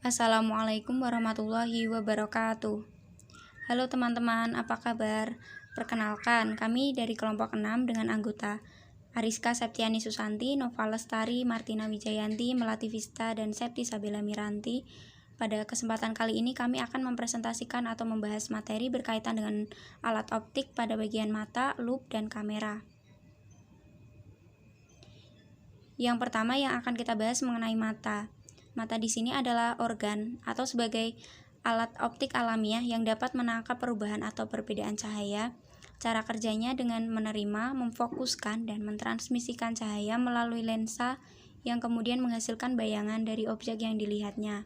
Assalamualaikum warahmatullahi wabarakatuh. Halo teman-teman, apa kabar? Perkenalkan, kami dari kelompok 6 dengan anggota Ariska Septiani Susanti, Nova Lestari, Martina Wijayanti, Melati Vista, dan Septi Sabila Miranti. Pada kesempatan kali ini kami akan mempresentasikan atau membahas materi berkaitan dengan alat optik pada bagian mata, loop, dan kamera. Yang pertama yang akan kita bahas mengenai mata. Mata di sini adalah organ atau sebagai alat optik alamiah yang dapat menangkap perubahan atau perbedaan cahaya. Cara kerjanya dengan menerima, memfokuskan, dan mentransmisikan cahaya melalui lensa yang kemudian menghasilkan bayangan dari objek yang dilihatnya.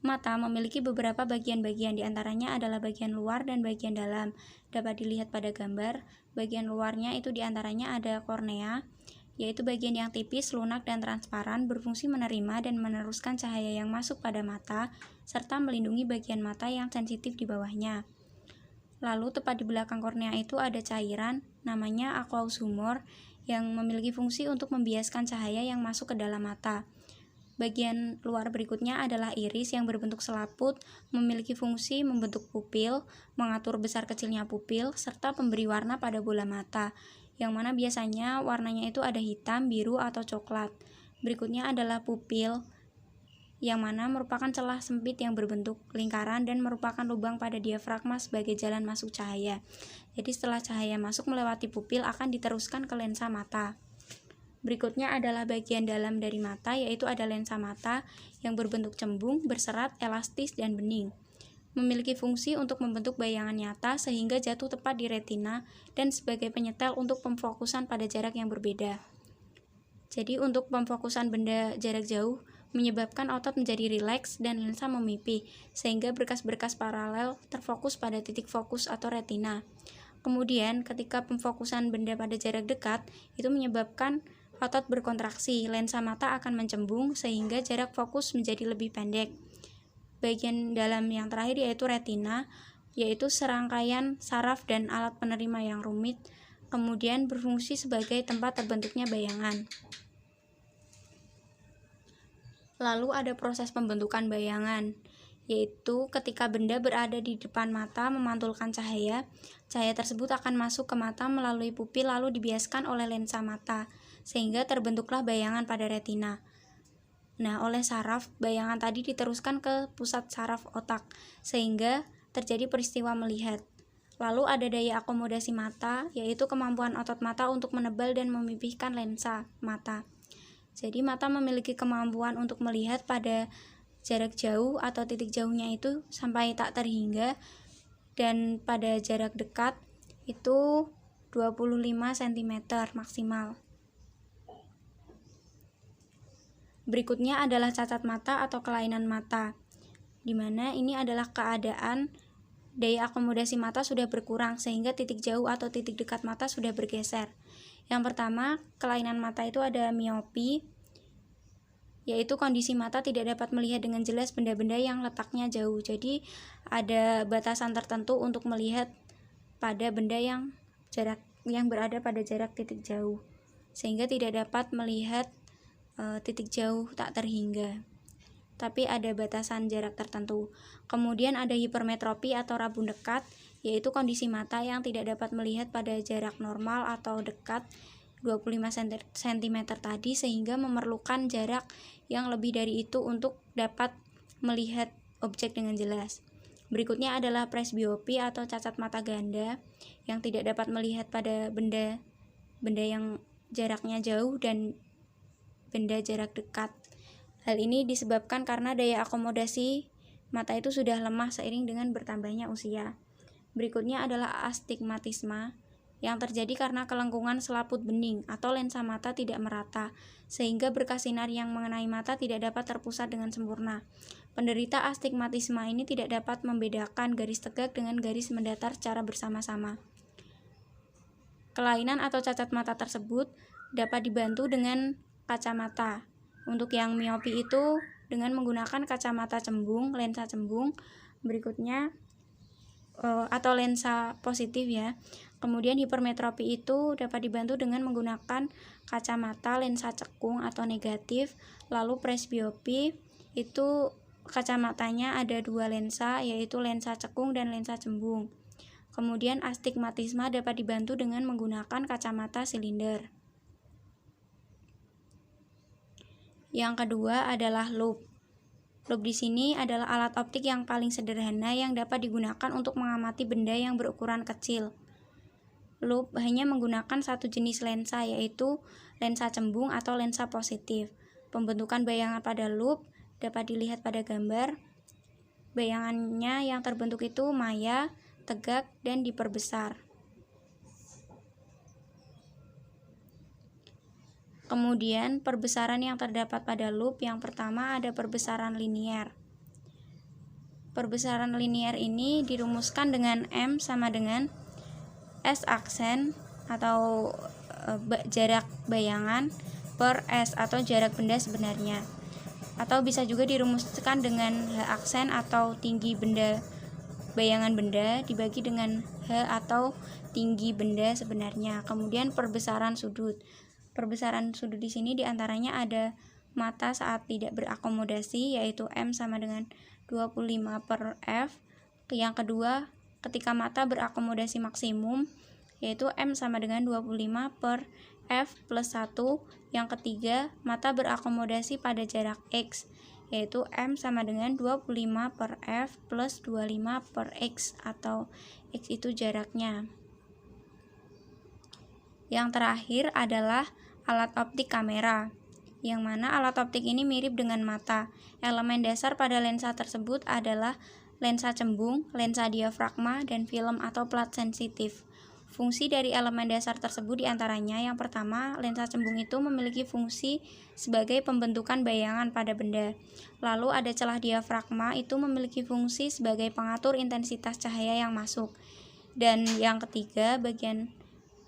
Mata memiliki beberapa bagian-bagian, diantaranya adalah bagian luar dan bagian dalam. Dapat dilihat pada gambar, bagian luarnya itu diantaranya ada kornea, yaitu bagian yang tipis, lunak, dan transparan, berfungsi menerima dan meneruskan cahaya yang masuk pada mata, serta melindungi bagian mata yang sensitif di bawahnya. Lalu tepat di belakang kornea itu ada cairan, namanya aqueous humor, yang memiliki fungsi untuk membiaskan cahaya yang masuk ke dalam mata. Bagian luar berikutnya adalah iris yang berbentuk selaput, memiliki fungsi membentuk pupil, mengatur besar kecilnya pupil, serta pemberi warna pada bola mata, yang mana biasanya warnanya itu ada hitam, biru, atau coklat. Berikutnya adalah pupil, yang mana merupakan celah sempit yang berbentuk lingkaran dan merupakan lubang pada diafragma sebagai jalan masuk cahaya. Jadi setelah cahaya masuk melewati pupil akan diteruskan ke lensa mata. Berikutnya adalah bagian dalam dari mata, yaitu ada lensa mata yang berbentuk cembung, berserat, elastis, dan bening. Memiliki fungsi untuk membentuk bayangan nyata sehingga jatuh tepat di retina dan sebagai penyetel untuk pemfokusan pada jarak yang berbeda. Jadi untuk pemfokusan benda jarak jauh menyebabkan otot menjadi rileks dan lensa memipih sehingga berkas-berkas paralel terfokus pada titik fokus atau retina. Kemudian ketika pemfokusan benda pada jarak dekat itu menyebabkan otot berkontraksi, lensa mata akan mencembung sehingga jarak fokus menjadi lebih pendek. Bagian dalam yang terakhir yaitu retina, yaitu serangkaian saraf dan alat penerima yang rumit, kemudian berfungsi sebagai tempat terbentuknya bayangan. Lalu ada proses pembentukan bayangan, yaitu ketika benda berada di depan mata memantulkan cahaya, cahaya tersebut akan masuk ke mata melalui pupil lalu dibiaskan oleh lensa mata, sehingga terbentuklah bayangan pada retina. Nah, oleh saraf, bayangan tadi diteruskan ke pusat saraf otak, sehingga terjadi peristiwa melihat. Lalu ada daya akomodasi mata, yaitu kemampuan otot mata untuk menebal dan memipihkan lensa mata. Jadi, mata memiliki kemampuan untuk melihat pada jarak jauh atau titik jauhnya itu sampai tak terhingga, dan pada jarak dekat itu 25 cm maksimal. Berikutnya adalah cacat mata atau kelainan mata, di mana ini adalah keadaan daya akomodasi mata sudah berkurang sehingga titik jauh atau titik dekat mata sudah bergeser. Yang pertama, kelainan mata itu ada miopi, yaitu kondisi mata tidak dapat melihat dengan jelas benda-benda yang letaknya jauh. Jadi ada batasan tertentu untuk melihat pada benda yang berada pada jarak titik jauh, sehingga tidak dapat melihat titik jauh tak terhingga, tapi ada batasan jarak tertentu. Kemudian ada hipermetropi atau rabun dekat, yaitu kondisi mata yang tidak dapat melihat pada jarak normal atau dekat 25 cm tadi sehingga memerlukan jarak yang lebih dari itu untuk dapat melihat objek dengan jelas. Berikutnya adalah presbiopi atau cacat mata ganda yang tidak dapat melihat pada benda yang jaraknya jauh dan benda jarak dekat. Hal ini disebabkan karena daya akomodasi mata itu sudah lemah seiring dengan bertambahnya usia. Berikutnya adalah astigmatisme yang terjadi karena kelengkungan selaput bening atau lensa mata tidak merata, sehingga berkas sinar yang mengenai mata tidak dapat terpusat dengan sempurna. Penderita astigmatisme ini tidak dapat membedakan garis tegak dengan garis mendatar secara bersama-sama. Kelainan atau cacat mata tersebut dapat dibantu dengan kacamata. Untuk yang miopi itu dengan menggunakan kacamata cembung, lensa cembung. Berikutnya atau lensa positif ya. Kemudian hipermetropi itu dapat dibantu dengan menggunakan kacamata lensa cekung atau negatif. Lalu presbiopi itu kacamatanya ada dua lensa, yaitu lensa cekung dan lensa cembung. Kemudian astigmatisme dapat dibantu dengan menggunakan kacamata silinder. Yang kedua adalah loop. Loop di sini adalah alat optik yang paling sederhana yang dapat digunakan untuk mengamati benda yang berukuran kecil. Loop hanya menggunakan satu jenis lensa, yaitu lensa cembung atau lensa positif. Pembentukan bayangan pada loop dapat dilihat pada gambar. Bayangannya yang terbentuk itu maya, tegak, dan diperbesar. Kemudian perbesaran yang terdapat pada loop yang pertama ada perbesaran linier. Perbesaran linier ini dirumuskan dengan M sama dengan S aksen atau jarak bayangan per S atau jarak benda sebenarnya. Atau bisa juga dirumuskan dengan H aksen atau tinggi benda bayangan benda dibagi dengan H atau tinggi benda sebenarnya. Kemudian perbesaran sudut. Perbesaran sudut di sini diantaranya ada mata saat tidak berakomodasi, yaitu M sama dengan 25 per F. Yang kedua, ketika mata berakomodasi maksimum, yaitu M sama dengan 25 per F plus 1. Yang ketiga, mata berakomodasi pada jarak X, yaitu M sama dengan 25 per F plus 25 per X, atau X itu jaraknya. Yang terakhir adalah alat optik kamera, yang mana alat optik ini mirip dengan mata. Elemen dasar pada lensa tersebut adalah lensa cembung, lensa diafragma, dan film atau plat sensitif. Fungsi dari elemen dasar tersebut diantaranya yang pertama, lensa cembung itu memiliki fungsi sebagai pembentukan bayangan pada benda. Lalu ada celah diafragma, itu memiliki fungsi sebagai pengatur intensitas cahaya yang masuk. Dan yang ketiga, bagian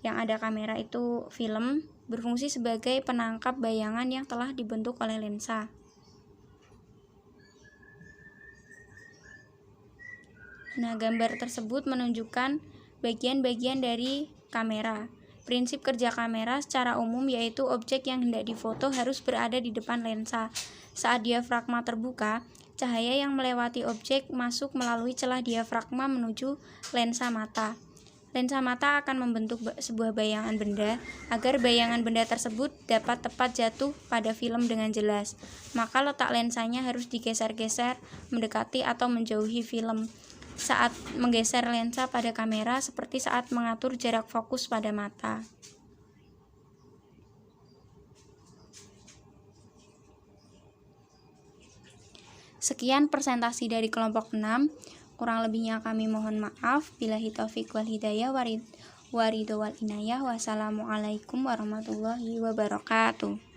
yang ada kamera itu film, berfungsi sebagai penangkap bayangan yang telah dibentuk oleh lensa. Nah, gambar tersebut menunjukkan bagian-bagian dari kamera. Prinsip kerja kamera secara umum yaitu objek yang hendak difoto harus berada di depan lensa. Saat diafragma terbuka, cahaya yang melewati objek masuk melalui celah diafragma menuju lensa mata. Lensa mata akan membentuk sebuah bayangan benda. Agar bayangan benda tersebut dapat tepat jatuh pada film dengan jelas, maka letak lensanya harus digeser-geser, mendekati atau menjauhi film. Saat menggeser lensa pada kamera seperti saat mengatur jarak fokus pada mata. Sekian presentasi dari kelompok 6. Kurang lebihnya kami mohon maaf. Billahi taufiq wal hidayah waridho wal inayah. Wassalamualaikum warahmatullahi wabarakatuh.